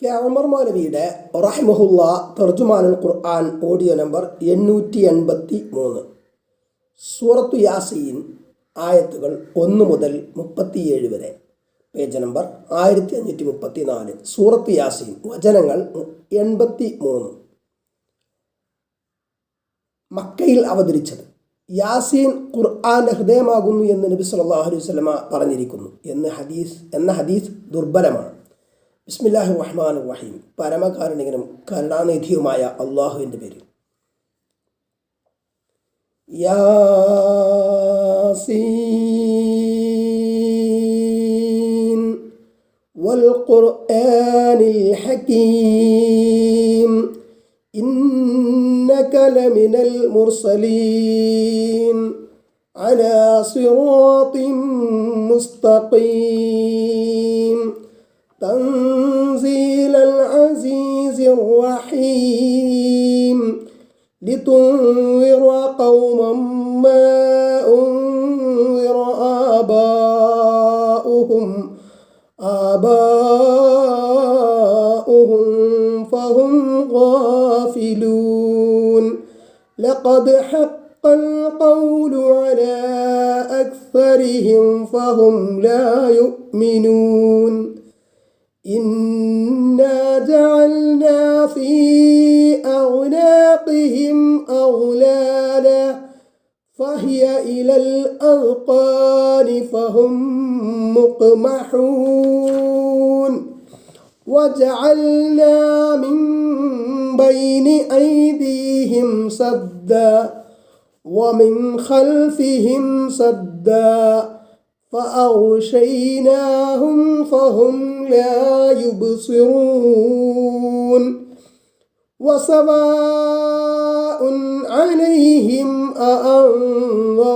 K Umar മൗലവിയുടെ റഹിമഹുല്ല തർജുമാനുൽ ഖുർആൻ audio number 883. സൂറത്തു യാസീൻ ആയത്തുകൾ 1 മുതൽ 37 വരെ. Page number 1534. സൂറത്തു യാസീൻ വചനങ്ങൾ 83. മക്കയിൽ അവതരിച്ചത്. യാസീൻ ഖുർആന്റെ ഹൃദയമാകുന്നു എന്ന് നബി സല്ലല്ലാഹു അലൈഹി വസല്ലമ പറഞ്ഞിരിക്കുന്നു എന്ന ഹദീസ് ദുർബലമാണ്. ബിസ്മില്ലാഹിർ റഹ്മാനിർ റഹീം. പരമകാരുണികനും കരുണാനിധിയുമായ അള്ളാഹുവിൻ്റെ പേരിൽ. യാസീൻ വൽ ഖുർആനിൽ ഹകീം ഇന്നക ലമിനൽ മുർസലീൻ അലാ സിറാത്തിൻ മുസ്തഖീം تنزيل العزيز الرحيم لتنذر قوما ما أنذر آباؤهم فهم غافلون لقد حق القول على أكثرهم فهم لا يؤمنون إنا جعلنا في أعناقهم أغلالا فهي إلى الأذقان فهم مقمحون وجعلنا من بين أيديهم سدا ومن خلفهم سدا فأغشيناهم فهم لا يبصرون وسواء عليهم أأنذرتهم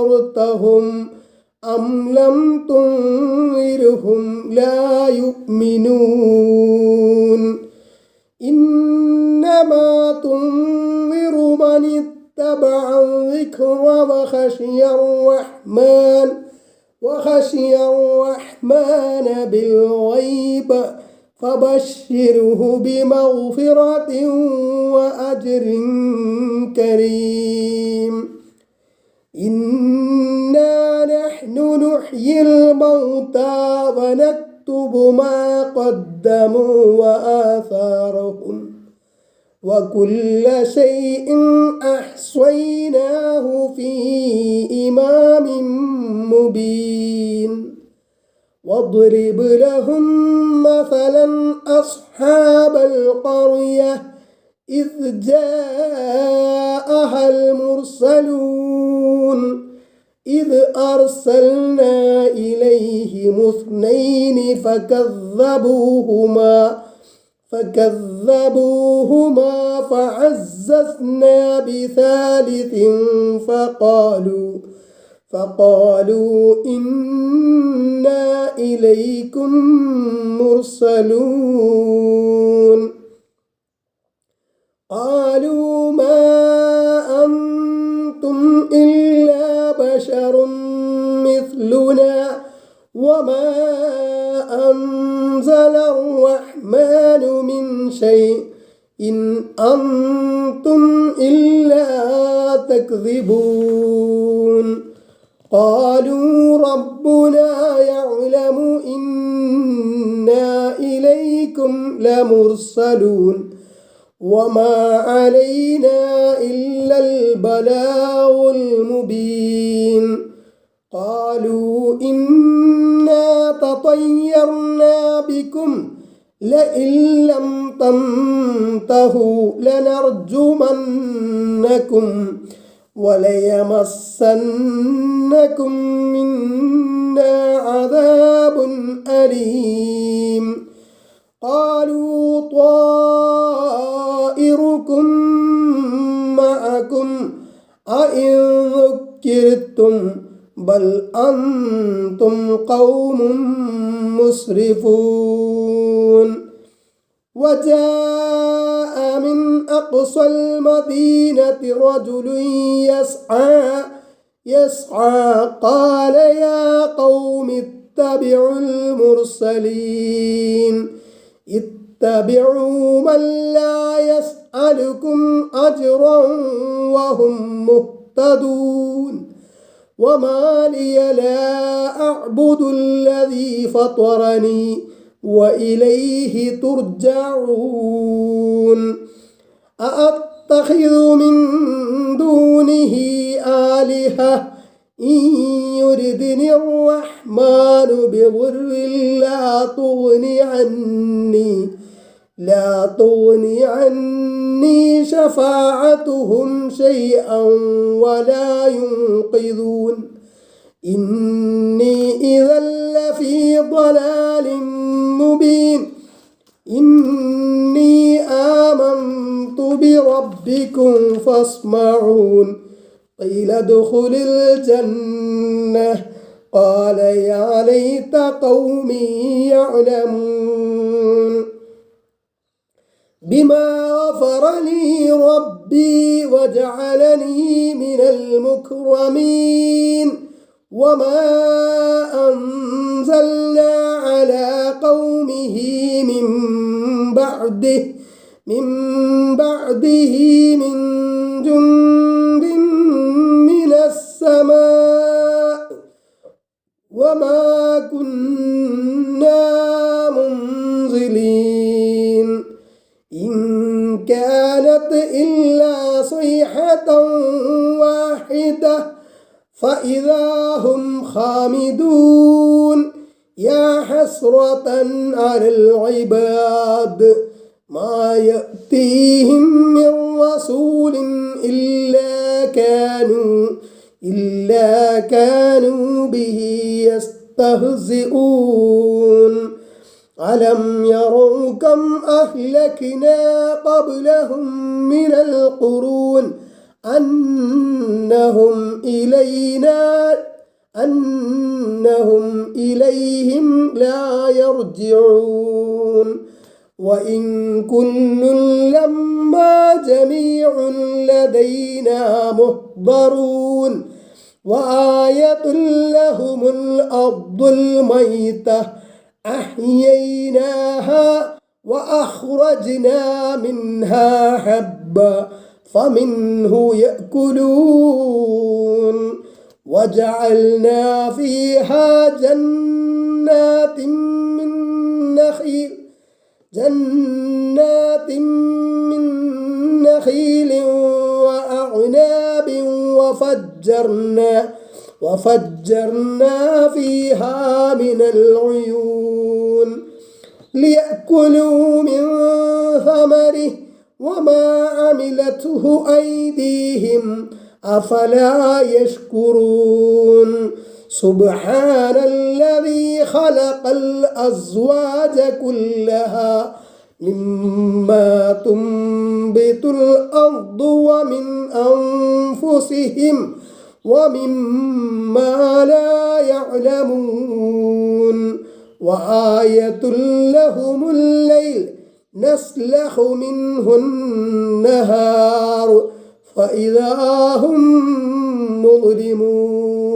أم لم تنذرهم لا يؤمنون إنما تنذر من اتبع الذكر وخشي الرحمن بالغيب فبشره بمغفرة وأجر كريم إنا نحن نحيي الموتى ونكتب ما قدموا وآثارهم وكل شيء أحصيناه في إمام مبين واضرب لهم مثلا أصحاب القرية إذ جاءها المرسلون إذ أرسلنا إليهم 2 فكذبوهما فعززنا بثالث فقالوا إنا إليكم مرسلون قالوا ما أنتم إلا بشر مثلنا وما أنزل الرحمن من شيء إن أنتم إلا تكذبون قالوا ربنا يعلم إنا إليكم لمرسلون وما علينا إلا البلاغ المبين قالوا إنا تطيرنا بكم لئن لم تنتهوا لنرجمنكم وليمسنكم منا عذاب أليم قالوا طائركم معكم أئن ذكرتم بل أنتم قوم مسرفون وجاء من أقصى المدينة رجل يسعى قال يا قوم اتبعوا المرسلين واتبعوا من لا يسألكم أجرا وهم مهتدون وما لي لا أعبد الذي فطرني وإليه ترجعون أأتخذ من دونه آلهة إن يردني الرحمن بضر لا تغني عني شفاعتهم شيئا ولا ينقذون إني إذا لفي ضلال مبين إني آمنت بربكم فاسمعون قيل ادخل الجنة قال يا ليت قومي يعلمون بما غفر لي ربي وجعلني من المكرمين وما أنزلنا على قومه من بعده من جند من السماء وما كنا منزلين إن كانت إلا صيحة واحدة فإذا هم خامدون يا حسرة على العباد ما يأتيهم من رسول إلا كانوا به يستهزئون ألم يروا كم أهلكنا قبلهم من القرون أنهم إليهم لا يرجعون وإن كل لما جميع لدينا محضرون وآية لهم الأرض الميتة أحييناها وأخرجنا منها حبا فمنه يأكلون وجعلنا فيها جنات من نخيل وأعناب وفجرنا فيها من العيون ليأكلوا من ثمره وما عملته أيديهم أفلا يشكرون سبحان الذي خلق الأزواج كلها مما تنبت الأرض ومن أنفسهم ومما لا يعلمون وآية لهم الليل نسلخ منه النهار فإذا هم مظلمون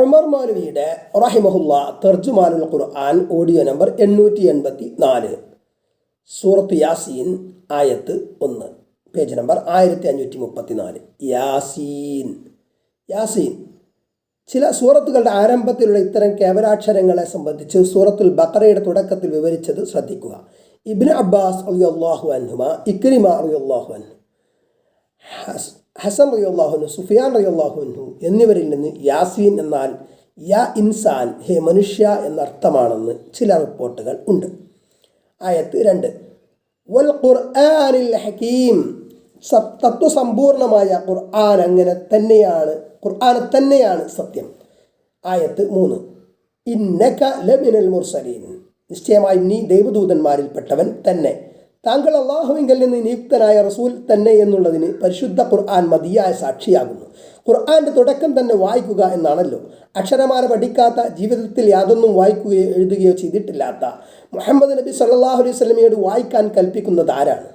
ഉമർ മൗലവിയുടെ റഹിമഹുല്ല തർജുമാനുൽ ഖുർആൻ ഓഡിയോ നമ്പർ 884 സൂറത്ത് യാസീൻ ആയത്ത് 1 പേജ് നമ്പർ 1534 യാസീൻ ചില സൂറത്തുകളുടെ ആരംഭത്തിലുള്ള ഇത്തരം കേവലാക്ഷരങ്ങളെ സംബന്ധിച്ച് സൂറത്തുൽ ബഖറയുടെ തുടക്കത്തിൽ വിവരിച്ചത് ശ്രദ്ധിക്കുക. ഇബ്നു അബ്ബാസ് റളിയല്ലാഹു അൻഹുമ, ഇക്രിമ റളിയല്ലാഹു അൻഹു, ഹസൻ റളിയല്ലാഹു അൻഹു, സുഫിയാൻ റളിയല്ലാഹു അൻഹു എന്നിവരിൽ നിന്ന് യാസീൻ എന്നാൽ യാ ഇൻസാൻ, ഹേ മനുഷ്യ എന്നർത്ഥമാണെന്ന് ചില റിപ്പോർട്ടുകൾ ഉണ്ട്. ആയത്ത് 2 വൽ ഖുർആനിൽ ഹകീം, തത്വസമ്പൂർണമായ ഖുർആൻ തന്നെയാണ് സത്യം. ആയത്ത് 3 ഇന്നക ലമിനൽ മുർസലീൻ, നിശ്ചയമായി നീ ദൈവദൂതന്മാരിൽപ്പെട്ടവൻ തന്നെ, താങ്കൾ അള്ളാഹുവിങ്കൽ നിന്ന് നിയുക്തനായ റസൂൽ തന്നെ എന്നുള്ളതിന് പരിശുദ്ധ ഖുർആൻ മതിയായ സാക്ഷിയാകുന്നു. ഖുർആൻ്റെ തുടക്കം തന്നെ വായിക്കുക എന്നാണല്ലോ. അക്ഷരമാല പഠിക്കാത്ത, ജീവിതത്തിൽ യാതൊന്നും വായിക്കുകയോ എഴുതുകയോ ചെയ്തിട്ടില്ലാത്ത മുഹമ്മദ് നബി സല്ലല്ലാഹു അലൈഹി വസല്ലമയോട് വായിക്കാൻ കൽപ്പിക്കുന്നത് ആരാണ്?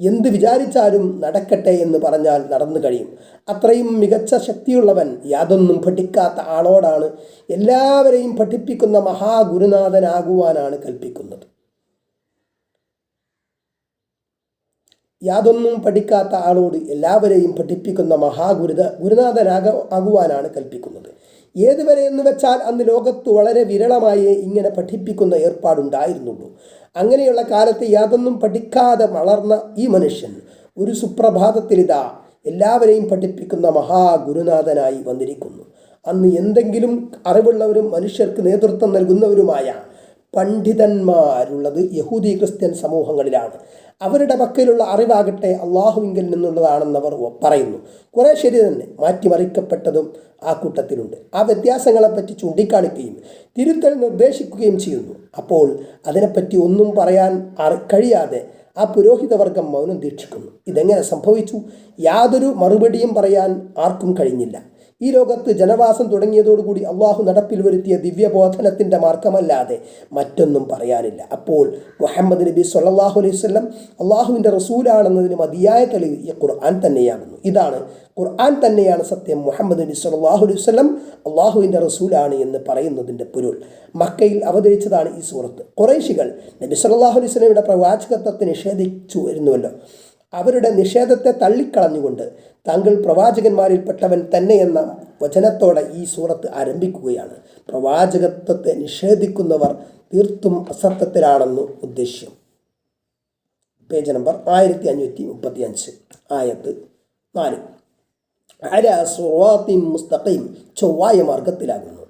എന്ത് വിചാരിച്ചാലും നടക്കട്ടെ എന്ന് പറഞ്ഞാൽ നടന്നു കഴിയും. അത്രയും മികച്ച ശക്തിയുള്ളവൻ യാതൊന്നും പഠിക്കാത്ത ആളോടാണ് എല്ലാവരെയും പഠിപ്പിക്കുന്ന മഹാഗുരുനാഥനാകുവാനാണ് കൽപ്പിക്കുന്നത്. യാതൊന്നും പഠിക്കാത്ത ആളോട് എല്ലാവരെയും പഠിപ്പിക്കുന്ന ഗുരുനാഥനാകുവാനാണ് കൽപ്പിക്കുന്നത്. ഏതുവരെ എന്ന് വെച്ചാൽ അന്ന് ലോകത്ത് വളരെ വിരളമായേ ഇങ്ങനെ പഠിപ്പിക്കുന്ന ഏർപ്പാടുണ്ടായിരുന്നുള്ളൂ. അങ്ങനെയുള്ള കാലത്ത് യാതൊന്നും പഠിക്കാതെ വളർന്ന ഈ മനുഷ്യൻ ഒരു സുപ്രഭാതത്തിലിതാ എല്ലാവരെയും പഠിപ്പിക്കുന്ന മഹാഗുരുനാഥനായി വന്നിരിക്കുന്നു. അന്ന് എന്തെങ്കിലും അറിവുള്ളവരും മനുഷ്യർക്ക് നേതൃത്വം നൽകുന്നവരുമായ പണ്ഡിതന്മാരുള്ളത് യഹൂദി ക്രിസ്ത്യൻ സമൂഹങ്ങളിലാണ്. അവരുടെ പക്കലുള്ള അറിവാകട്ടെ അള്ളാഹുവിങ്കിൽ നിന്നുള്ളതാണെന്നവർ പറയുന്നു. കുറേ ശരി തന്നെ, മാറ്റിമറിക്കപ്പെട്ടതും ആ കൂട്ടത്തിലുണ്ട്. ആ വ്യത്യാസങ്ങളെപ്പറ്റി ചൂണ്ടിക്കാണിക്കുകയും തിരുത്തൽ നിർദ്ദേശിക്കുകയും ചെയ്യുന്നു. അപ്പോൾ അതിനെപ്പറ്റി ഒന്നും പറയാൻ കഴിയാതെ ആ പുരോഹിതവർഗം മൗനം ദീക്ഷിക്കുന്നു. ഇതെങ്ങനെ സംഭവിച്ചു? യാതൊരു മറുപടിയും പറയാൻ ആർക്കും കഴിഞ്ഞില്ല. ഈ ലോകത്ത് ജനവാസം തുടങ്ങിയതോടുകൂടി അള്ളാഹു നടപ്പിൽ വരുത്തിയ ദിവ്യബോധനത്തിൻ്റെ മാർഗമല്ലാതെ മറ്റൊന്നും പറയാനില്ല. അപ്പോൾ മുഹമ്മദ് നബി സല്ലല്ലാഹു അലൈഹി വസല്ലം അള്ളാഹുവിൻ്റെ റസൂലാണെന്നതിന് മതിയായ തെളിവ് ഈ ഖുർആൻ തന്നെയാകുന്നു. ഇതാണ് ഖുർആൻ തന്നെയാണ് സത്യം. മുഹമ്മദ് നബി സല്ലല്ലാഹു അലൈഹി വസല്ലം അള്ളാഹുവിൻ്റെ റസൂലാണ് എന്ന് പറയുന്നതിൻ്റെ പൊരുൾ. മക്കയിൽ അവതരിച്ചതാണ് ഈ സൂറത്ത്. ഖുറൈശികൾ നബി സല്ലല്ലാഹു അലൈഹി വസല്ലമയുടെ പ്രവാചകത്വത്തെ നിഷേധിച്ചു വരുന്നുവല്ലോ. അവരുടെ നിഷേധത്തെ തള്ളിക്കളഞ്ഞുകൊണ്ട് താങ്കൾ പ്രവാചകന്മാരിൽപ്പെട്ടവൻ തന്നെ എന്ന വചനത്തോടെ ഈ സൂറത്ത് ആരംഭിക്കുകയാണ്. പ്രവാചകത്വത്തെ നിഷേധിക്കുന്നവർ തീർത്തും അസത്യത്തിലാണെന്ന് ഉദ്ദേശ്യം. പേജ് നമ്പർ 1535, ആയത്ത് 4. അലാ സിറാത്തിൻ മുസ്തഖീം, ചൊവ്വായ മാർഗത്തിലാകുന്നു.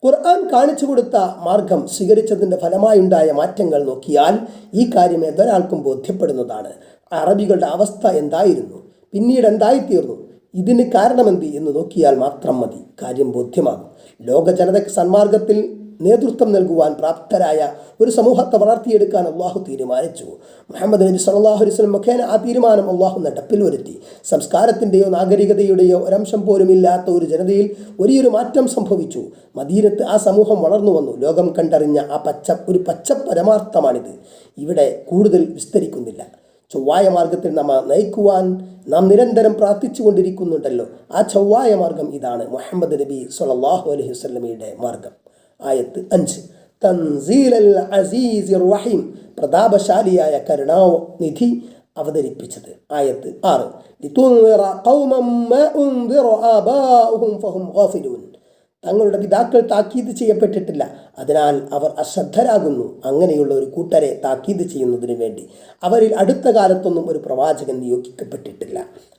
ഖുർആൻ കാണിച്ചു കൊടുത്ത മാർഗം സ്വീകരിച്ചതിൻ്റെ ഫലമായുണ്ടായ മാറ്റങ്ങൾ നോക്കിയാൽ ഈ കാര്യം ഏതൊരാൾക്കും ബോധ്യപ്പെടുന്നതാണ്. അറബികളുടെ അവസ്ഥ എന്തായിരുന്നു, പിന്നീട് എന്തായിത്തീർന്നു, ഇതിന് കാരണമെന്ത് എന്ന് നോക്കിയാൽ മാത്രം മതി, കാര്യം ബോധ്യമാകും. ലോക ജനതയ്ക്ക് സന്മാർഗത്തിൽ നേതൃത്വം നൽകുവാൻ പ്രാപ്തരായ ഒരു സമൂഹത്തെ വളർത്തിയെടുക്കാൻ അള്ളാഹു തീരുമാനിച്ചു. മുഹമ്മദ് നബി സല്ലല്ലാഹു അലൈഹി വസല്ലം മുഖേന ആ തീരുമാനം അള്ളാഹു നടപ്പിൽ വരുത്തി. സംസ്കാരത്തിൻ്റെയോ നാഗരികതയുടെയോ ഒരംശം പോലും ഇല്ലാത്ത ഒരു ജനതയിൽ വലിയൊരു മാറ്റം സംഭവിച്ചു. മദീനത്ത് ആ സമൂഹം വളർന്നു വന്നു. ലോകം കണ്ടറിഞ്ഞ ഒരു പച്ച പരമാർത്ഥമാണിത്. ഇവിടെ കൂടുതൽ വിസ്തരിക്കുന്നില്ല. ചൊവ്വായ മാർഗത്തിൽ നമ്മെ നയിക്കുവാൻ നാം നിരന്തരം പ്രാർത്ഥിച്ചു കൊണ്ടിരിക്കുന്നുണ്ടല്ലോ. ആ ചൊവ്വായ മാർഗം ഇതാണ് മുഹമ്മദ് നബി സല്ലല്ലാഹു അലൈഹി വസല്ലമയുടെ മാർഗം. ആയത്ത് 5. തൻസീലൽ അസീസിർ റഹീം, പ്രതാപശാലിയായ കരുണാനിധി അവതരിപ്പിച്ചത്. ആയത്ത് 6. ലിതുൻദിറ ഖൗമൻ മാ ഉൻദിറ ആബാഉഹും ഫഹും ഗാഫിലൂൻ, തങ്ങളുടെ പിതാക്കൾ താക്കീത് ചെയ്യപ്പെട്ടിട്ടില്ല, അതിനാൽ അവർ അശ്രദ്ധരാകുന്നു. അങ്ങനെയുള്ള ഒരു കൂട്ടരെ താക്കീത് ചെയ്യുന്നതിന് വേണ്ടി അവരിൽ അടുത്ത കാലത്തൊന്നും ഒരു പ്രവാചകൻ നിയോഗിക്കപ്പെട്ടിട്ടില്ല.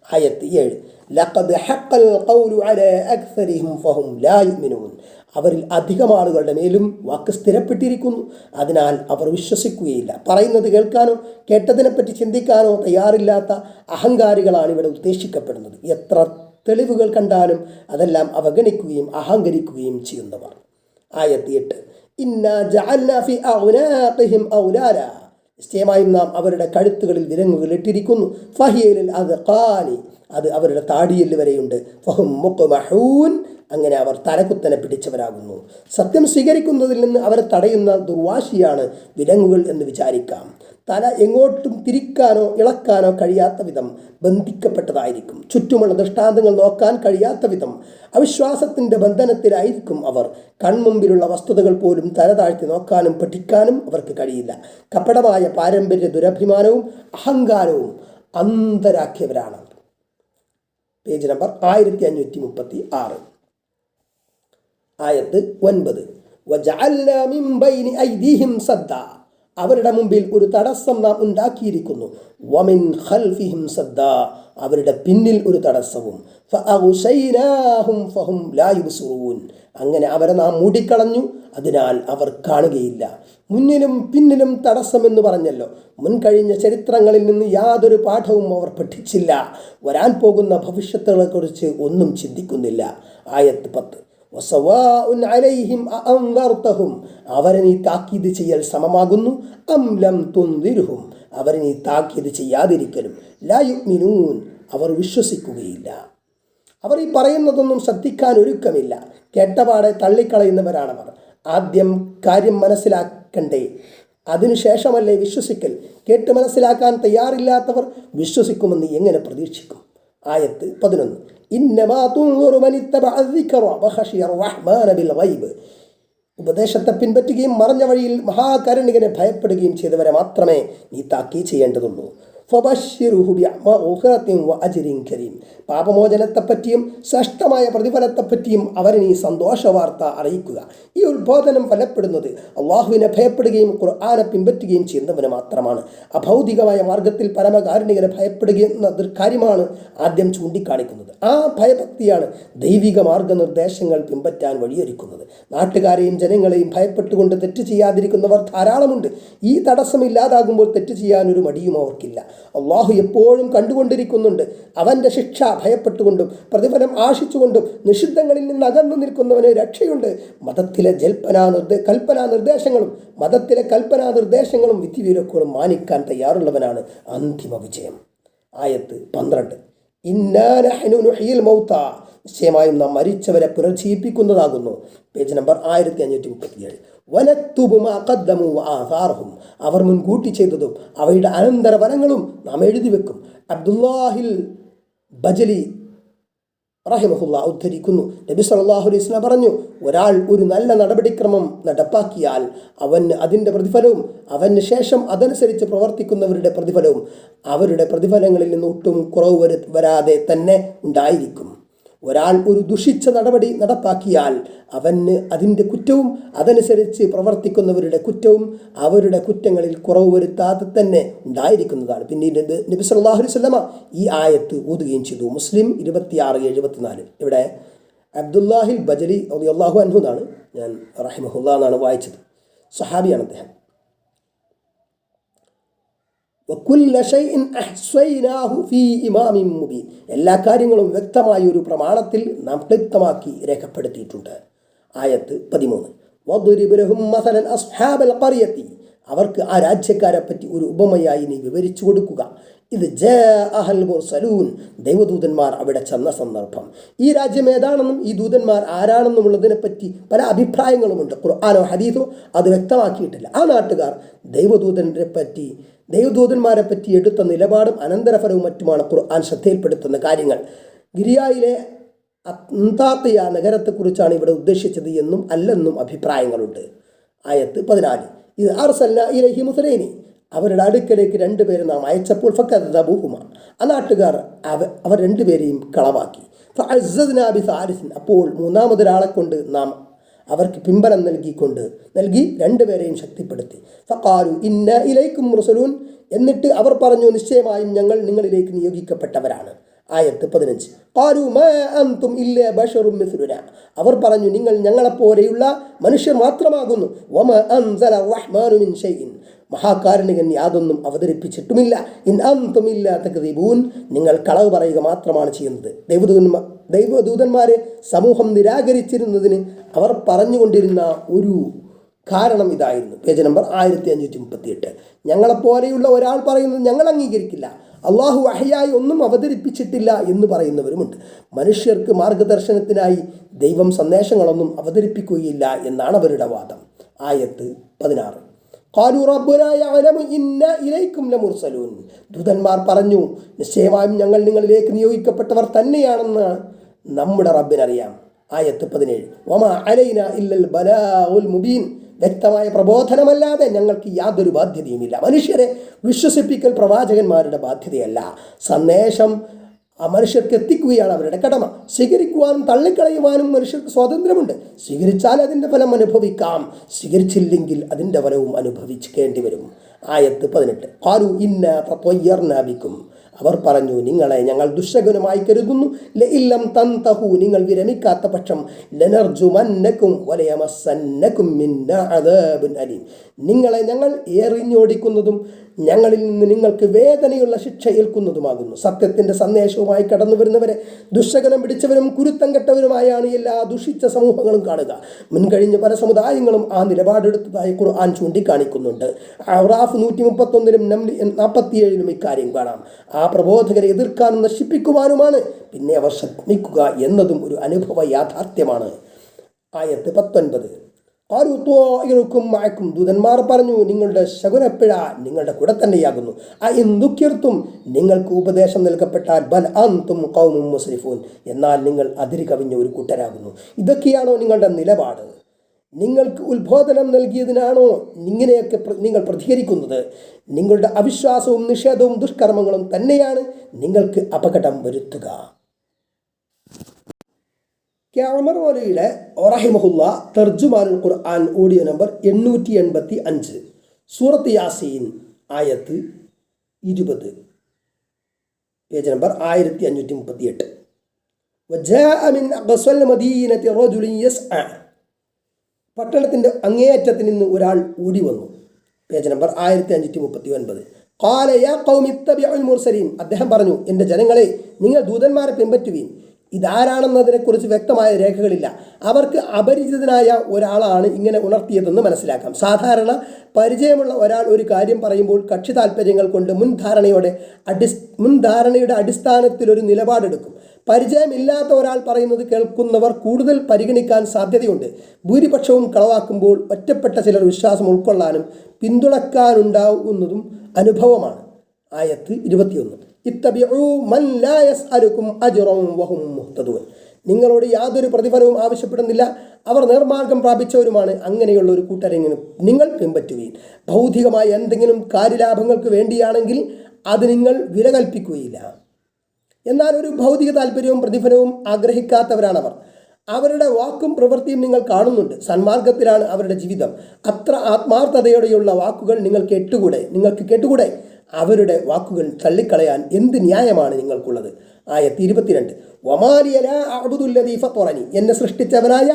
ആയത്ത് 7. ലഖദ് ഹഖൽ ഖൗലു അലാ അക്സരിഹിം ഫഹും ലാ യുഅ്മിനൂൻ, അവരിൽ അധികം ആളുകളുടെ മേലും വാക്ക് സ്ഥിരപ്പെട്ടിരിക്കുന്നു, അതിനാൽ അവർ വിശ്വസിക്കുകയില്ല. പറയുന്നത് കേൾക്കാനോ കേട്ടതിനെപ്പറ്റി ചിന്തിക്കാനോ തയ്യാറില്ലാത്ത അഹങ്കാരികളാണ് ഇവിടെ ഉദ്ദേശിക്കപ്പെടുന്നത്. എത്ര തെളിവുകൾ കണ്ടാലും അതെല്ലാം അവഗണിക്കുകയും അഹങ്കരിക്കുകയും ചെയ്യുന്നവർ. ആയത്ത് 8. ഇന്നാ ജഅൽനാ ഫി അഗ്നാഖിഹിം ഔലാല, നിശ്ചയമായും നാം അവരുടെ കഴുത്തുകളിൽ വിലങ്ങുകൾ ഇട്ടിരിക്കുന്നു. ഫഹിയലിൽ അദ്ഖാനി, അത് അവരുടെ താടിയിൽ വരെയുണ്ട്. ഫഹും മുഖ്മഹൂൻ, അങ്ങനെ അവർ തലകുത്തനെ പിടിച്ചവരാകുന്നു. സത്യം സ്വീകരിക്കുന്നതിൽ നിന്ന് അവരെ തടയുന്ന ദുർവാശിയാണ് വിലങ്ങുകൾ എന്ന് വിചാരിക്കാം. തല എങ്ങോട്ടും തിരിക്കാനോ ഇളക്കാനോ കഴിയാത്ത വിധം ബന്ധിക്കപ്പെട്ടതായിരിക്കും. ചുറ്റുമുള്ള ദൃഷ്ടാന്തങ്ങൾ നോക്കാൻ കഴിയാത്ത വിധം അവിശ്വാസത്തിൻ്റെ ബന്ധനത്തിലായിരിക്കും അവർ. കൺമുമ്പിലുള്ള വസ്തുതകൾ പോലും തല താഴ്ത്തി നോക്കാനും പഠിക്കാനും അവർക്ക് കഴിയില്ല. കപടമായ പാരമ്പര്യ ദുരഭിമാനവും അഹങ്കാരവും അന്തരാക്കിയവരാണ്. പേജ് നമ്പർ 1536, ആയത്ത് 9. വജഅൽനാ മിൻ ബൈനി ഐദീഹിം സദ്ദ, അവരുടെ മുമ്പിൽ ഒരു തടസ്സം നാം ഉണ്ടാക്കിയിരിക്കുന്നു. വമിൻ ഖൽഫിഹിം സദ്ദ, അവരുടെ പിന്നിൽ ഒരു തടസ്സവും. ഫഅഗ്ശൈനാഹും ഫഹും ലാ യുബ്സിറൂൻ, അങ്ങനെ അവരെ നാം മൂടിക്കളഞ്ഞു, അതിനാൽ അവർ കാണുകയില്ല. മുന്നിലും പിന്നിലും തടസ്സമെന്ന് പറഞ്ഞല്ലോ. മുൻകഴിഞ്ഞ ചരിത്രങ്ങളിൽ നിന്ന് യാതൊരു പാഠവും അവർ പഠിച്ചില്ല. വരാൻ പോകുന്ന ഭവിഷ്യത്തുകളെക്കുറിച്ച് ഒന്നും ചിന്തിക്കുന്നില്ല. ആയത്ത് 10. വസവാഉൻ അലൈഹിം അഅൻദർതഹും, അവരെ നീ താക്കീത് ചെയ്യൽ സമമാകുന്നു. അം ലം തുൻദിർഹും, അവരെ നീ താക്കീത് ചെയ്യാതിരിക്കലും. ലാ യുഅ്മിനൂൻ, അവർ വിശ്വസിക്കുകയില്ല. അവർ ഈ പറയുന്നതൊന്നും ശ്രദ്ധിക്കാൻ ഒരുക്കമില്ല. കേട്ടപാടെ തള്ളിക്കളയുന്നവരാണവർ. ആദ്യം കാര്യം മനസ്സിലാക്കണ്ടേ, അതിനുശേഷമല്ലേ വിശ്വസിക്കൽ. കേട്ട് മനസ്സിലാക്കാൻ തയ്യാറില്ലാത്തവർ വിശ്വസിക്കുമെന്ന് എങ്ങനെ പ്രതീക്ഷിക്കും? ആയത്ത് 11. ഇന്നമാ തുൻദിറു മൻ ഇത്തബഅ അദ്ദിക്റ വഖശിയ റഹ്മാന ബിൽ ഗൈബ്, ഉപദേശത്തെ പിൻപറ്റുകയും മറഞ്ഞ വഴിയിൽ മഹാകരുണികനെ ഭയപ്പെടുകയും ചെയ്തവരെ മാത്രമേ നീ താക്കീത് ചെയ്യേണ്ടതുള്ളൂ. ഫബശ്ശിറുഹു ബിമഗ്ഫിറത്തിൻ വഅജ്രിൻ കരീം. പാപമോചനത്തെപ്പറ്റിയും ശ്രേഷ്ഠമായ പ്രതിഫലത്തെപ്പറ്റിയും അവരെ നീ സന്തോഷ വാർത്ത അറിയിക്കുക. ഈ ഉത്ബോധനം ഫലപ്പെടുന്നത് അള്ളാഹുവിനെ ഭയപ്പെടുകയും ഖുർആനെ പിൻപറ്റുകയും ചെയ്യുന്നവന് മാത്രമാണ്. അഭൗതികമായ മാർഗത്തിൽ പരമകാരുണികനെ ഭയപ്പെടുക കാര്യമാണ് ആദ്യം ചൂണ്ടിക്കാണിക്കുന്നത്. ആ ഭയഭക്തിയാണ് ദൈവിക മാർഗനിർദ്ദേശങ്ങൾ പിൻപറ്റാൻ വഴിയൊരുക്കുന്നത്. നാട്ടുകാരെയും ജനങ്ങളെയും ഭയപ്പെട്ടുകൊണ്ട് തെറ്റ് ചെയ്യാതിരിക്കുന്നവർ ധാരാളമുണ്ട്. ഈ തടസ്സമില്ലാതാകുമ്പോൾ തെറ്റ് ചെയ്യാനൊരു മടിയും അവർക്കില്ല. അള്ളാഹു എപ്പോഴും കണ്ടുകൊണ്ടിരിക്കുന്നുണ്ട്. അവൻ്റെ ശിക്ഷ ഭയപ്പെട്ടുകൊണ്ടും പ്രതിഫലം ആശിച്ചുകൊണ്ടും നിഷിദ്ധങ്ങളിൽ നിന്ന് അകന്നു നിൽക്കുന്നവന് രക്ഷയുണ്ട്. മതത്തിലെ കൽപ്പനാ നിർദ്ദേശങ്ങളും വിധിവിലക്കുകളും മാനിക്കാൻ തയ്യാറുള്ളവനാണ് അന്തിമ വിജയം. ആയത്ത് 12. ഇന്നാ നഹ്നു നുഹ്യിൽ മൗത, നിശ്ചയമായും നാം മരിച്ചവരെ പുനർജീവിപ്പിക്കുന്നതാകുന്നു. Page number 1537. വനക്തുബു മാ ഖദ്ദമു വആഥാറഹും, അവർ മുൻകൂട്ടി ചെയ്തതും അവയുടെ അനന്തരഫലങ്ങളും നാം എഴുതി വെക്കും. അബ്ദുല്ലാഹിൽ ബജലി റഹിമഹുല്ലാ ഉദ്ധരിക്കുന്നു, നബി സല്ലല്ലാഹു അലൈഹി വസല്ലം പറഞ്ഞു, ഒരാൾ ഒരു നല്ല നടപടിക്രമം നടപ്പാക്കിയാൽ അവന് അതിൻ്റെ പ്രതിഫലവും അവന് ശേഷം അതനുസരിച്ച് പ്രവർത്തിക്കുന്നവരുടെ പ്രതിഫലവും അവരുടെ പ്രതിഫലങ്ങളിൽ നിന്ന് ഒട്ടും കുറവ് വരാതെ തന്നെ ഉണ്ടായിരിക്കും. ഒരാൾ ഒരു ദുഷിച്ച നടപടി നടപ്പാക്കിയാൽ അവന് അതിൻ്റെ കുറ്റവും അതനുസരിച്ച് പ്രവർത്തിക്കുന്നവരുടെ കുറ്റവും അവരുടെ കുറ്റങ്ങളിൽ കുറവ് വരുത്താതെ തന്നെ ഉണ്ടായിരിക്കുന്നതാണ്. പിന്നീട് നബി സല്ലല്ലാഹു അലൈഹി വസല്ലമ ഈ ആയത്ത് ഓതുകയും ചെയ്തു. മുസ്ലിം 26:74. ഇവിടെ അബ്ദുല്ലാഹിൽ ബജലി റളിയല്ലാഹു അൻഹു എന്നാണ്, ഞാൻ റഹിമഹുല്ലാ എന്നാണ് വായിച്ചത്. സ്വഹാബിയാണ് അദ്ദേഹം. എല്ലാ കാര്യങ്ങളും വ്യക്തമായ ഒരു പ്രമാണത്തിൽ നാം ക്ലിപ്തമാക്കി രേഖപ്പെടുത്തിയിട്ടുണ്ട്. ആയത്ത് 13. അവർക്ക് ആ രാജ്യക്കാരെ പറ്റി ഒരു ഉപമയായി നീ വിവരിച്ചു കൊടുക്കുക. ഇത് ജാഅഹൽ മുർസലൂൻ, ദൈവദൂതന്മാർ അവിടെ ചെന്ന സന്ദർഭം. ഈ രാജ്യം ഏതാണെന്നും ഈ ദൂതന്മാർ ആരാണെന്നുമുള്ളതിനെപ്പറ്റി പല അഭിപ്രായങ്ങളുമുണ്ട്. ഖുർആനോ ഹദീസോ അത് വ്യക്തമാക്കിയിട്ടില്ല. ആ നാട്ടുകാർ ദൈവദൂതന്മാരെ പറ്റി എടുത്ത നിലപാടും അനന്തരഫലവും മറ്റുമാണ് ഖുർആൻ ശ്രദ്ധയിൽപ്പെടുത്തുന്ന കാര്യങ്ങൾ. ഗിരിയായിലെ അന്താക്കിയ നഗരത്തെക്കുറിച്ചാണ് ഇവിടെ ഉദ്ദേശിച്ചത് എന്നും അല്ലെന്നും അഭിപ്രായങ്ങളുണ്ട്. ആയത്ത് 14. ഇത് അർസൽനാ ഇലൈഹി മുസ്ലൈനി, അവരുടെ അടുക്കലേക്ക് രണ്ടുപേരെ നാം അയച്ചപ്പോൾ ഫക്കദ്ദബൂഹുമ, ആ നാട്ടുകാർ അവർ രണ്ടുപേരെയും കളവാക്കി. ഫഅസ്സസ്നാ ബിസാലിസിൻ, അപ്പോൾ മൂന്നാമതൊരാളെ കൊണ്ട് നാം അവർക്ക് പിൻബലം നൽകി രണ്ടുപേരെയും ശക്തിപ്പെടുത്തി. ഫഖാലു ഇന്നാ ഇലൈക്കും മുർസലൂൻ, എന്നിട്ട് അവർ പറഞ്ഞു, നിശ്ചയമായും ഞങ്ങൾ നിങ്ങളിലേക്ക് നിയോഗിക്കപ്പെട്ടവരാണ്. ആയത്ത് 15. ഖാലു മാ അൻതും ഇല്ലാ ബശറും മിസ്ലുനാ, അവർ പറഞ്ഞു, നിങ്ങൾ ഞങ്ങളെപ്പോലെയുള്ള മനുഷ്യർ മാത്രമാകുന്നു. വമാ അൻസല റഹ്മാനു മിൻ ഷൈഇൻ, മഹാകാരുണികൻ യാതൊന്നും അവതരിപ്പിച്ചിട്ടുമില്ല. ഇൻ അൻതും ഇല്ലാ തക്ദിബൂൻ, നിങ്ങൾ കളവ് പറയുക മാത്രമാണ് ചെയ്യുന്നത്. ദൈവദൂതന്മാരെ സമൂഹം നിരാകരിച്ചിരുന്നതിന് അവർ പറഞ്ഞുകൊണ്ടിരുന്ന ഒരു കാരണം ഇതായിരുന്നു. Page number 1538. ഞങ്ങളെപ്പോലെയുള്ള ഒരാൾ പറയുന്നത് ഞങ്ങൾ അംഗീകരിക്കില്ല, അള്ളാഹു വഹയായി ഒന്നും അവതരിപ്പിച്ചിട്ടില്ല എന്ന് പറയുന്നവരുമുണ്ട്. മനുഷ്യർക്ക് മാർഗദർശനത്തിനായി ദൈവം സന്ദേശങ്ങളൊന്നും അവതരിപ്പിക്കുകയില്ല എന്നാണ് അവരുടെ വാദം. ആയത്ത് 16. ഖാലു റബ്ബുനാ യഅലമു ഇന്നാ ഇലൈക്കും ലമുർസലൂൻ, ദൂതന്മാർ പറഞ്ഞു, നിശ്ചയമായും ഞങ്ങൾ നിങ്ങളിലേക്ക് നിയോഗിക്കപ്പെട്ടവർ തന്നെയാണെന്ന് നമ്മുടെ റബ്ബിനറിയാം. ആയത്ത് 17. വമാ അലൈനാ ഇല്ലൽ ബലാഉൽ മുബീൻ, വ്യക്തമായ പ്രബോധനമല്ലാതെ ഞങ്ങൾക്ക് യാതൊരു ബാധ്യതയുമില്ല. മനുഷ്യരെ വിശ്വസിപ്പിക്കൽ പ്രവാചകന്മാരുടെ ബാധ്യതയല്ല. സന്ദേശം മനുഷ്യർക്ക് എത്തിക്കുകയാണ് അവരുടെ കടമ. സ്വീകരിക്കുവാനും തള്ളിക്കളയുവാനും മനുഷ്യർക്ക് സ്വാതന്ത്ര്യമുണ്ട്. സ്വീകരിച്ചാൽ അതിൻ്റെ ഫലം അനുഭവിക്കാം, സ്വീകരിച്ചില്ലെങ്കിൽ അതിൻ്റെ ഫലവും അനുഭവിക്കേണ്ടി വരും. ആയത്ത് 18. ഖാലു ഇന്നാ തത്വയ്യർനാ ബിക്കും, അവർ പറഞ്ഞു, നിങ്ങളെ ഞങ്ങൾ ദുശ്ശകുനമായി കരുതുന്നു. ലഇല്ലം തൻതഹു, നിങ്ങൾ വിരമിക്കാത്ത പക്ഷം ലനർജുമന്നകും വലയമസ്സന്നകും മിന്നാ അദാബുൻ അലീം, നിങ്ങളെ ഞങ്ങൾ എറിഞ്ഞോടിക്കുന്നതും ഞങ്ങളിൽ നിന്ന് നിങ്ങൾക്ക് വേദനയുള്ള ശിക്ഷ ഏൽക്കുന്നതുമാകുന്നു. സത്യത്തിൻ്റെ സന്ദേശവുമായി കടന്നു വരുന്നവരെ ദുശ്ശകനം പിടിച്ചവരും കുരുത്തം കെട്ടവരുമായാണ് എല്ലാ ദുഷിച്ച സമൂഹങ്ങളും കാണുക. മുൻകഴിഞ്ഞ പല സമുദായങ്ങളും ആ നിലപാടെടുത്തതായി ഖുർആൻ ചൂണ്ടിക്കാണിക്കുന്നുണ്ട്. അറാഫ് 131 നംലി 47 ഇക്കാര്യം കാണാം. ആ പ്രബോധകരെ എതിർക്കാനും നശിപ്പിക്കുവാനുമാണ് പിന്നെ അവർ ശ്രമിക്കുക എന്നതും ഒരു അനുഭവ യാഥാർത്ഥ്യമാണ്. ആയത്ത് 19. ഖാലു ത്വാഇറുക്കും മഅക്കും, ദൂതന്മാർ പറഞ്ഞു, നിങ്ങളുടെ ശകുനപ്പിഴ നിങ്ങളുടെ കൂടെ തന്നെയാകുന്നു. ഇൻ ദുഃഖിർത്തും, നിങ്ങൾക്ക് ഉപദേശം നൽകപ്പെട്ടാൽ ബൽ അൻതും ഖൗമും മുസ്രിഫൂൻ, എന്നാൽ നിങ്ങൾ അതിര് കവിഞ്ഞ ഒരു കൂട്ടരാകുന്നു. ഇതൊക്കെയാണോ നിങ്ങളുടെ നിലപാട്? നിങ്ങൾക്ക് ഉത്ബോധനം നൽകിയതിനാണോ ഇങ്ങനെയൊക്കെ നിങ്ങൾ പ്രതികരിക്കുന്നത്? നിങ്ങളുടെ അവിശ്വാസവും നിഷേധവും ദുഷ്കർമ്മങ്ങളും തന്നെയാണ് നിങ്ങൾക്ക് അപകടം വരുത്തുക. ക്യാമർ മൗലവിയുടെ റഹിമഹുല്ല തർജുമാനുൽ ഖുർആൻ ഓഡിയോ നമ്പർ 885, സൂറത്ത് യാസീൻ ആയത്ത് 20, പേജ് നമ്പർ 1538. വജാഅ മിൻ അഖ്സൽ മദീനത്തി റജുലുൻ യസ്അ, പട്ടണത്തിൻ്റെ അങ്ങേയറ്റത്തിൽ നിന്ന് ഒരാൾ ഓടി വന്നു, പേജ് നമ്പർ 1539. ഖാല യാ ഖൗമി ഇത്തബിഉൽ മുർസലീൻ, അദ്ദേഹം പറഞ്ഞു, എൻ്റെ ജനങ്ങളെ നിങ്ങൾ ദൂതന്മാരെ പിൻപറ്റുവീൻ. ഇതാരാണെന്നതിനെക്കുറിച്ച് വ്യക്തമായ രേഖകളില്ല. അവർക്ക് അപരിചിതനായ ഒരാളാണ് ഇങ്ങനെ ഉണർത്തിയതെന്ന് മനസ്സിലാക്കാം. സാധാരണ പരിചയമുള്ള ഒരാൾ ഒരു കാര്യം പറയുമ്പോൾ കക്ഷി താല്പര്യങ്ങൾ കൊണ്ട് മുൻധാരണയുടെ അടിസ്ഥാനത്തിലൊരു നിലപാടെടുക്കും. പരിചയമില്ലാത്ത ഒരാൾ പറയുന്നത് കേൾക്കുന്നവർ കൂടുതൽ പരിഗണിക്കാൻ സാധ്യതയുണ്ട്. ഭൂരിപക്ഷവും കളവാക്കുമ്പോൾ ഒറ്റപ്പെട്ട ചിലർ വിശ്വാസം ഉൾക്കൊള്ളാനും പിന്തുണക്കാനുണ്ടാകുന്നതും അനുഭവമാണ്. ആയത്ത് 21. ഇത്തബിഉ മൻ ലാ യസ്അലുകും അജ്റൻ വഹും മുഹ്തദൂൻ, നിങ്ങളോട് യാതൊരു പ്രതിഫലവും ആവശ്യപ്പെടുന്നില്ല, അവർ നേർമാർഗം പ്രാപിച്ചവരുമാണ്. അങ്ങനെയുള്ള ഒരു കൂട്ടരെങ്കിലും നിങ്ങൾ പിൻപറ്റുകയും ഭൗതികമായ എന്തെങ്കിലും കാര്യലാഭങ്ങൾക്ക് വേണ്ടിയാണെങ്കിൽ അത് നിങ്ങൾ വില കൽപ്പിക്കുകയില്ല. എന്നാൽ ഒരു ഭൗതിക താല്പര്യവും പ്രതിഫലവും ആഗ്രഹിക്കാത്തവരാണവർ. അവരുടെ വാക്കും പ്രവൃത്തിയും നിങ്ങൾ കാണുന്നുണ്ട്. സന്മാർഗത്തിലാണ് അവരുടെ ജീവിതം. അത്ര ആത്മാർത്ഥതയോടെയുള്ള വാക്കുകൾ നിങ്ങൾക്ക് കേട്ടുകൂടെ? അവരുടെ വാക്കുകൾ തള്ളിക്കളയാൻ എന്ത് ന്യായമാണ് നിങ്ങൾക്കുള്ളത്? ആയത്ത് 22. വമാലിയ ലാ അഅ്ബുദുല്ലദീ ഫത്തറനി, എന്നെ സൃഷ്ടിച്ചവനായ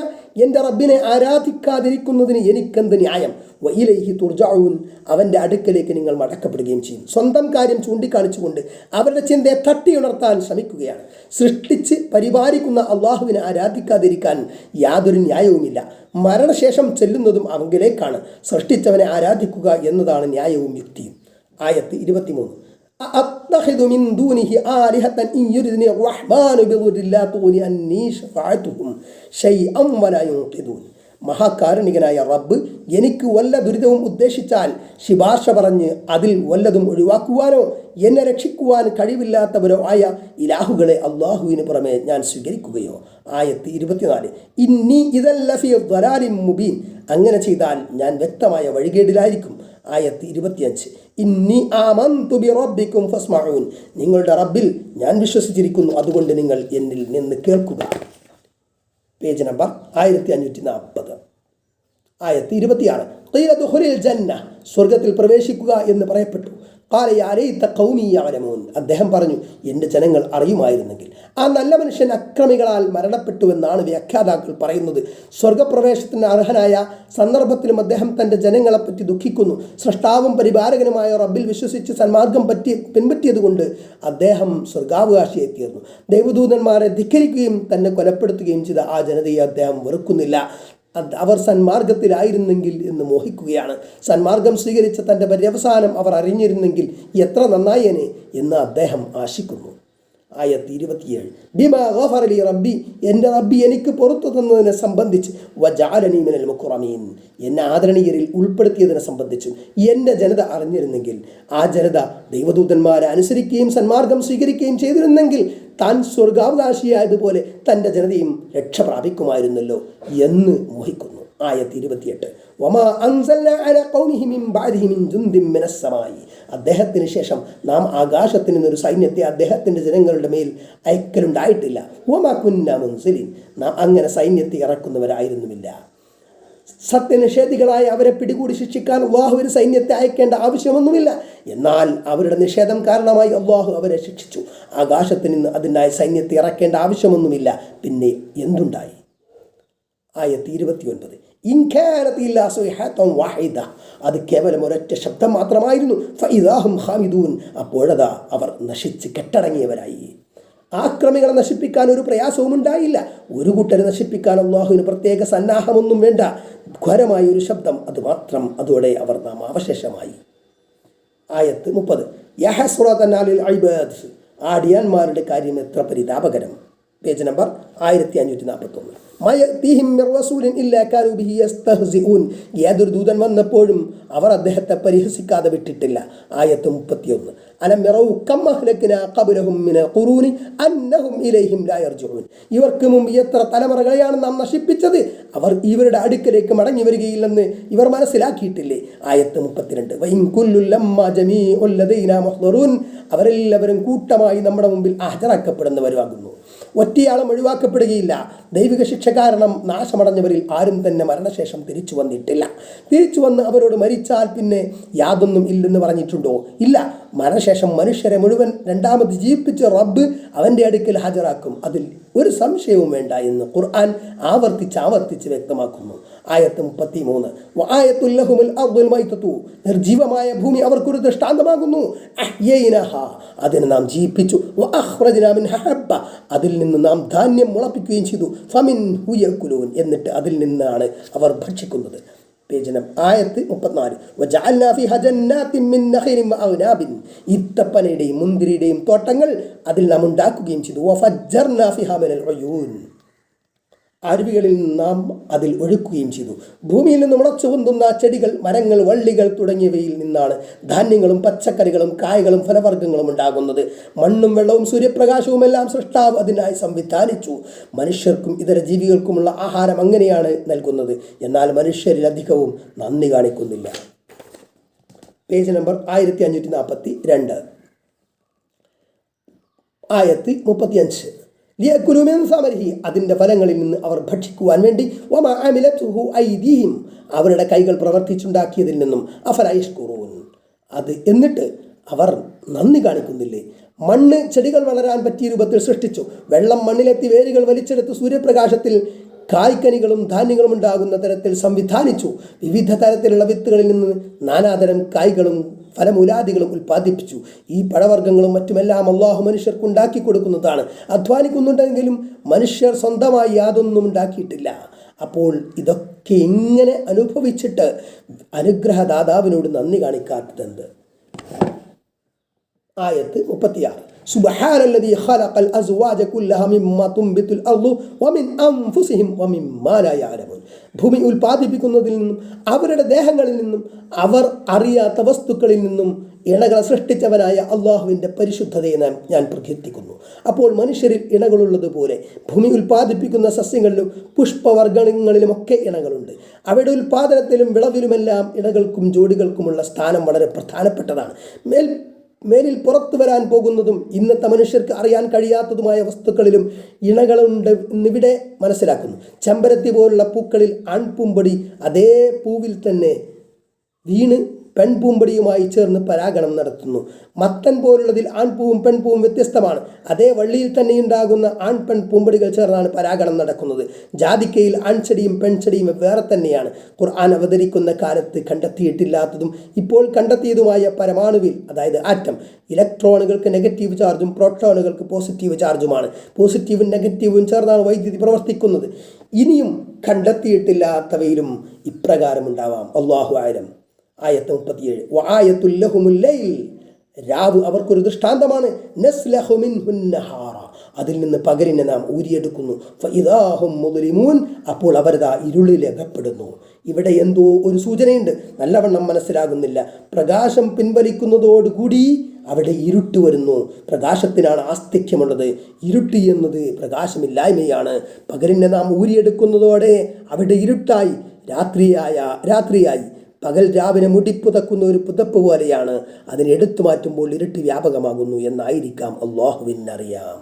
എൻ്റെ റബ്ബിനെ ആരാധിക്കാതിരിക്കുന്നതിന് എനിക്കെന്ത് ന്യായം? വഇലൈഹി തുർജഊൻ, അവൻ്റെ അടുക്കലേക്ക് നിങ്ങൾ മടക്കപ്പെടുകയും ചെയ്യും. സ്വന്തം കാര്യം ചൂണ്ടിക്കാണിച്ചുകൊണ്ട് അവരുടെ ചിന്തയെ തട്ടിയുണർത്താൻ ശ്രമിക്കുകയാണ്. സൃഷ്ടിച്ച് പരിപാലിക്കുന്ന അള്ളാഹുവിനെ ആരാധിക്കാതിരിക്കാൻ യാതൊരു ന്യായവുമില്ല. മരണശേഷം ചെല്ലുന്നതും അവങ്കിലേക്കാണ്. സൃഷ്ടിച്ചവനെ ആരാധിക്കുക എന്നതാണ് ന്യായവും യുക്തിയും. ആയത്ത് 23. അത്തഖിദു മിൻ ദൂനിഹി ആലിഹതൻ ഇൻ യുരിദ്നി റഹ്മാനു ബിദുർരിൻ ലാ തുഗ്നി അന്നീ ശഫാഅതുഹും ശൈഅൻ വലാ യുൻഖിദൂൻ, മഹാകാരുണികനായ റബ്ബ് എനിക്ക് വല്ല ദുരിതവും ഉദ്ദേശിച്ചാൽ ശിപാർശ പറഞ്ഞ് അതിൽ വല്ലതും ഒഴിവാക്കുവാനോ എന്നെ രക്ഷിക്കുവാൻ കഴിവില്ലാത്തവരോ ആയ ഇലാഹുകളെ അള്ളാഹുവിന് പുറമെ ഞാൻ സ്വീകരിക്കുകയോ? ആയത്ത് 24. ഇന്നി ഇദൻ ലഫീ ളലാലിൻ മുബീൻ, അങ്ങനെ ചെയ്താൽ ഞാൻ വ്യക്തമായ വഴികേടിലായിരിക്കും. ആയത്ത് 25. ഇന്നി ആമന്തു ബിറബ്ബിക്കും ഫസ്മഊൻ, നിങ്ങളുടെ റബ്ബിൽ ഞാൻ വിശ്വസിച്ചിരിക്കുന്നു, അതുകൊണ്ട് നിങ്ങൾ എന്നിൽ നിന്ന് കേൾക്കുക. Page number 1540. ആയത്ത് 26. ഖീല ദുഖുലിൽ ജന്ന, സ്വർഗത്തിൽ പ്രവേശിക്കുക എന്ന് പറയപ്പെട്ടു. ഖാല യാ ലൈത ഖൗമി യഅലമൂൻ, അദ്ദേഹം പറഞ്ഞു, എൻ്റെ ജനങ്ങൾ അറിയുമായിരുന്നെങ്കിൽ. ആ നല്ല മനുഷ്യൻ അക്രമികളാൽ മരണപ്പെട്ടുവെന്നാണ് വ്യാഖ്യാതാക്കൾ പറയുന്നത്. സ്വർഗപ്രവേശത്തിന് അർഹനായ സന്ദർഭത്തിലും അദ്ദേഹം തൻ്റെ ജനങ്ങളെപ്പറ്റി ദുഃഖിക്കുന്നു. സൃഷ്ടാവും പരിപാലകനുമായ റബ്ബിൽ വിശ്വസിച്ച് സന്മാർഗം പിൻപറ്റിയതുകൊണ്ട് അദ്ദേഹം സ്വർഗാവകാശിയെ തീർന്നു. ദൈവദൂതന്മാരെ ധിക്കരിക്കുകയും തന്നെ കൊലപ്പെടുത്തുകയും ചെയ്ത ആ ജനതയെ അദ്ദേഹം വെറുക്കുന്നില്ല. അവർ സന്മാർഗത്തിലായിരുന്നെങ്കിൽ എന്ന് മോഹിക്കുകയാണ്. സന്മാർഗം സ്വീകരിച്ച തൻ്റെ പര്യവസാനം അവർ അറിഞ്ഞിരുന്നെങ്കിൽ എത്ര നന്നായേനെ എന്ന് അദ്ദേഹം ആശിക്കുന്നു. ആയത്ത് 27. ബിമാ ഗഫറ ലി റബ്ബി, എൻ്റെ റബ്ബി എനിക്ക് പുറത്തു തന്നതിനെ സംബന്ധിച്ച്, വജഅലനി മിനൽ മുക്റമീൻ, എന്നെ ആദരണീയരിൽ ഉൾപ്പെടുത്തിയതിനെ സംബന്ധിച്ചും എൻ്റെ ജനത അറിഞ്ഞിരുന്നെങ്കിൽ, ആ ജനത ദൈവദൂതന്മാരെ അനുസരിക്കുകയും സന്മാർഗം സ്വീകരിക്കുകയും ചെയ്തിരുന്നെങ്കിൽ താൻ സ്വർഗാവകാശിയായതുപോലെ തൻ്റെ ജനതയും രക്ഷ പ്രാപിക്കുമായിരുന്നല്ലോ എന്ന് മോഹിക്കുന്നു. ആയത്ത് 28. വമാ അൻസൽനാ അലാ ഖൗമിഹി മിൻ ബഅദിഹി മിൻ ജുൻദിൻ മിനസ് സമായി, അദ്ദേഹത്തിന് ശേഷം നാം ആകാശത്തിൽ നിന്നൊരു സൈന്യത്തെ അദ്ദേഹത്തിൻ്റെ ജനങ്ങളുടെ മേൽ അയക്കലുണ്ടായിട്ടില്ല. വമാ കുന്നാ മുൻസിലിൻ, നാം അങ്ങനെ സൈന്യത്തെ ഇറക്കുന്നവരായിരുന്നുമില്ല. സത്യനിഷേധികളായ അവരെ പിടികൂടി ശിക്ഷിക്കാൻ അള്ളാഹുവിന് സൈന്യത്തെ അയക്കേണ്ട ആവശ്യമൊന്നുമില്ല. എന്നാൽ അവരുടെ നിഷേധം കാരണമായി അള്ളാഹു അവരെ ശിക്ഷിച്ചു. ആകാശത്തിൽ നിന്ന് അതിനായി സൈന്യത്തെ ഇറക്കേണ്ട ആവശ്യമൊന്നുമില്ല. പിന്നെ എന്തുണ്ടായി? ആയത്ത് 29. അത് കേവലം ഒരൊറ്റ ശബ്ദം മാത്രമായിരുന്നു. ഫഇദാഹും ഖാമിദൂൻ, അപ്പോഴതാ അവർ നശിച്ച് കെട്ടടങ്ങിയവരായി. ആക്രമികളെ നശിപ്പിക്കാൻ ഒരു പ്രയാസവും ഉണ്ടായില്ല. ഒരു കൂട്ടരെ നശിപ്പിക്കാൻ അള്ളാഹുവിന് പ്രത്യേക സന്നാഹമൊന്നും വേണ്ട. ഘോരമായ ഒരു ശബ്ദം, അതുമാത്രം. അതോടെ അവർ നാം അവശേഷമായി. ആയത്ത് 30. യഹസ്റതൻ അലൽ ഇബാദ്, ആടിയാന്മാരുടെ കാര്യം എത്ര പരിതാപകരം. Page number 1541. യാതൊരു ദൂതൻ വന്നപ്പോഴും അവർ അദ്ദേഹത്തെ പരിഹസിക്കാതെ വിട്ടിട്ടില്ല. ആയത്ത് 31. ഇവർക്ക് മുമ്പ് എത്ര തലമുറകളെയാണ് നാം നശിപ്പിച്ചത്, അവർ ഇവരുടെ അടുക്കലേക്ക് മടങ്ങി വരികയില്ലെന്ന് ഇവർ മനസ്സിലാക്കിയിട്ടില്ലേ. ആയത്ത് 32. അവരെല്ലാവരും കൂട്ടമായി നമ്മുടെ മുമ്പിൽ ഹാജരാക്കപ്പെടുന്നവരാകുന്നു. ഒറ്റയാളും ഒഴിവാക്കപ്പെടുകയില്ല. ദൈവിക ശിക്ഷ കാരണം നാശമടഞ്ഞവരിൽ ആരും തന്നെ മരണശേഷം തിരിച്ചു വന്നിട്ടില്ല. തിരിച്ചു വന്ന് അവരോട് മരിച്ചാൽ പിന്നെ യാതൊന്നും ഇല്ലെന്ന് പറഞ്ഞിട്ടുണ്ടോ? ഇല്ല. മരണശേഷം മനുഷ്യരെ മുഴുവൻ രണ്ടാമത് ജീവിപ്പിച്ച റബ്ബ് അവൻ്റെ അടുക്കൽ ഹാജരാക്കും. അതിൽ ഒരു സംശയവും വേണ്ട എന്ന് ഖുർആൻ ആവർത്തിച്ച് വ്യക്തമാക്കുന്നു. ആയത്ത് 33. നിർജീവമായ ഭൂമി അവർക്കൊരു ദൃഷ്ടാന്തമാകുന്നു. അതിനെ നാം ജീവിപ്പിച്ചു. അതിൽ നിന്ന് നാം ധാന്യം മുളപ്പിക്കുകയും ചെയ്തു. എന്നിട്ട് അതിൽ നിന്നാണ് അവർ ഭക്ഷിക്കുന്നത്. പേജ് ആയത്ത് 34. ഈത്തപ്പനയുടെയും മുന്തിരിയുടെയും തോട്ടങ്ങൾ അതിൽ നാം ഉണ്ടാക്കുകയും ചെയ്തു. അരുവികളിൽ നാം അതിൽ ഒഴുക്കുകയും ചെയ്തു. ഭൂമിയിൽ നിന്ന് മുളച്ചു പൊന്തുന്ന ചെടികൾ, മരങ്ങൾ, വള്ളികൾ തുടങ്ങിയവയിൽ നിന്നാണ് ധാന്യങ്ങളും പച്ചക്കറികളും കായകളും ഫലവർഗ്ഗങ്ങളും ഉണ്ടാകുന്നത്. മണ്ണും വെള്ളവും സൂര്യപ്രകാശവും എല്ലാം സൃഷ്ടാവ് അതിനായി സംവിധാനിച്ചു. മനുഷ്യർക്കും ഇതര ജീവികൾക്കുമുള്ള ആഹാരം അങ്ങനെയാണ് നൽകുന്നത്. എന്നാൽ മനുഷ്യരിലധികവും നന്ദി കാണിക്കുന്നില്ല. Page number 1542. ആയത്ത് 35. അതിൻ്റെ ഫലങ്ങളിൽ നിന്ന് അവർ ഭക്ഷിക്കുവാൻ വേണ്ടി അവരുടെ കൈകൾ പ്രവർത്തിച്ചുണ്ടാക്കിയതിൽ നിന്നും അത് എന്നിട്ട് അവർ നന്ദി കാണിക്കുന്നില്ലേ. മണ്ണ് ചെടികൾ വളരാൻ പറ്റിയ രൂപത്തിൽ സൃഷ്ടിച്ചു. വെള്ളം മണ്ണിലെത്തി വേരുകൾ വലിച്ചെടുത്ത് സൂര്യപ്രകാശത്തിൽ കായ്ക്കനികളും ധാന്യങ്ങളും ഉണ്ടാകുന്ന തരത്തിൽ സംവിധാനിച്ചു. വിവിധ തരത്തിലുള്ള വിത്തുകളിൽ നിന്ന് നാനാതരം കായ്കളും ഫലമൂലാദികളും ഉൽപ്പാദിപ്പിച്ചു. ഈ പഴവർഗ്ഗങ്ങളും മറ്റുമെല്ലാം അള്ളാഹു മനുഷ്യർക്ക് ഉണ്ടാക്കി കൊടുക്കുന്നതാണ്. അധ്വാനിക്കുന്നുണ്ടെങ്കിലും മനുഷ്യർ സ്വന്തമായി യാതൊന്നും ഉണ്ടാക്കിയിട്ടില്ല. അപ്പോൾ ഇതൊക്കെ ഇങ്ങനെ അനുഭവിച്ചിട്ട് അനുഗ്രഹദാതാവിനോട് നന്ദി കാണിക്കാത്തതെന്ത്? ആയത്ത് 36. സുബ്ഹാനല്ലദീ ഖലഖൽ അസ്വാജ കുല്ലഹ മിമ്മാ തുംബിതുൽ അർളു വമിൻ അൻഫുസിഹിം വമിമ്മാ ലാ യഅലമൂൻ. ഭൂമി ഉൽപ്പാദിപ്പിക്കുന്നതിൽ നിന്നും അവരുടെ ദേഹങ്ങളിൽ നിന്നും അവർ അറിയാത്ത വസ്തുക്കളിൽ നിന്നും ഇണകളെ സൃഷ്ടിച്ചവനായ അള്ളാഹുവിൻ്റെ പരിശുദ്ധതയെ ഞാൻ പ്രകീർത്തിക്കുന്നു. അപ്പോൾ മനുഷ്യരിൽ ഇണകളുള്ളതുപോലെ ഭൂമി ഉൽപ്പാദിപ്പിക്കുന്ന സസ്യങ്ങളിലും പുഷ്പവർഗ്ഗങ്ങളിലുമൊക്കെ ഇണകളുണ്ട്. അവയുടെ ഉൽപ്പാദനത്തിലും വിളവിലുമെല്ലാം ഇണകൾക്കും ജോഡികൾക്കുമുള്ള സ്ഥാനം വളരെ പ്രധാനപ്പെട്ടതാണ്. മേലിൽ പുറത്തു വരാൻ പോകുന്നതും ഇന്നത്തെ മനുഷ്യർക്ക് അറിയാൻ കഴിയാത്തതുമായ വസ്തുക്കളിലും ഇണകളുണ്ട് എന്നിവിടെ മനസ്സിലാക്കുന്നു. ചെമ്പരത്തി പോലുള്ള പൂക്കളിൽ ആൺപൂമ്പൊടി അതേ പൂവിൽ തന്നെ വീണ് പെൺപൂമ്പടിയുമായി ചേർന്ന് പരാഗണം നടത്തുന്നു. മത്തൻ പോലുള്ളതിൽ ആൺപൂവും പെൺപൂവും വ്യത്യസ്തമാണ്. അതേ വള്ളിയിൽ തന്നെയുണ്ടാകുന്ന ആൺ പെൺ പൂമ്പടികൾ ചേർന്നാണ് പരാഗണം നടക്കുന്നത്. ജാതിക്കയിൽ ആൺചെടിയും പെൺചെടിയും വേറെ തന്നെയാണ്. ഖുർആൻ അവതരിക്കുന്ന കാലത്ത് കണ്ടെത്തിയിട്ടില്ലാത്തതും ഇപ്പോൾ കണ്ടെത്തിയതുമായ പരമാണുവിൽ, അതായത് ആറ്റം, ഇലക്ട്രോണുകൾക്ക് നെഗറ്റീവ് ചാർജും പ്രോട്ടോണുകൾക്ക് പോസിറ്റീവ് ചാർജുമാണ്. പോസിറ്റീവും നെഗറ്റീവും ചേർന്നാണ് വൈദ്യുതി പ്രവർത്തിക്കുന്നത്. ഇനിയും കണ്ടെത്തിയിട്ടില്ലാത്തവയിലും ഇപ്രകാരമുണ്ടാവാം. അല്ലാഹു അഅലം. ആയത്ത് 37. വആയത്തുൽ ലഹുമുൽ ലൈൽ. രാവ് അവർക്കൊരു ദൃഷ്ടാന്തമാണ്. നസ്ലഹു മിൻഹുൻ നഹാറ. അതിൽ നിന്ന് പകലിനെ നാം ഊരിയെടുക്കുന്നു. ഫഇദാഹും മുദ്ലിമൂൻ. അപ്പോൾ അവരതാ ഇരുളിലകപ്പെടുന്നു. ഇവിടെ എന്തോ ഒരു സൂചനയുണ്ട്, നല്ലവണ്ണം മനസ്സിലാകുന്നില്ല. പ്രകാശം പിൻവലിക്കുന്നതോടുകൂടി അവിടെ ഇരുട്ട് വരുന്നു. പ്രകാശത്തിനാണ് ആസ്തിക്യമുള്ളത്. ഇരുട്ട് എന്നത് പ്രകാശമില്ലായ്മയാണ്. പകലിനെ നാം ഊരിയെടുക്കുന്നതോടെ അവിടെ ഇരുട്ടായി, രാത്രിയായി. പകൽ രാവിലെ മുടിപ്പുതക്കുന്ന ഒരു പുതപ്പ് പോലെയാണ്. അതിനെ എടുത്തു മാറ്റുമ്പോൾ ഇരുട്ട് വ്യാപകമാകുന്നു എന്നായിരിക്കാം അള്ളാഹുവിനറിയാം.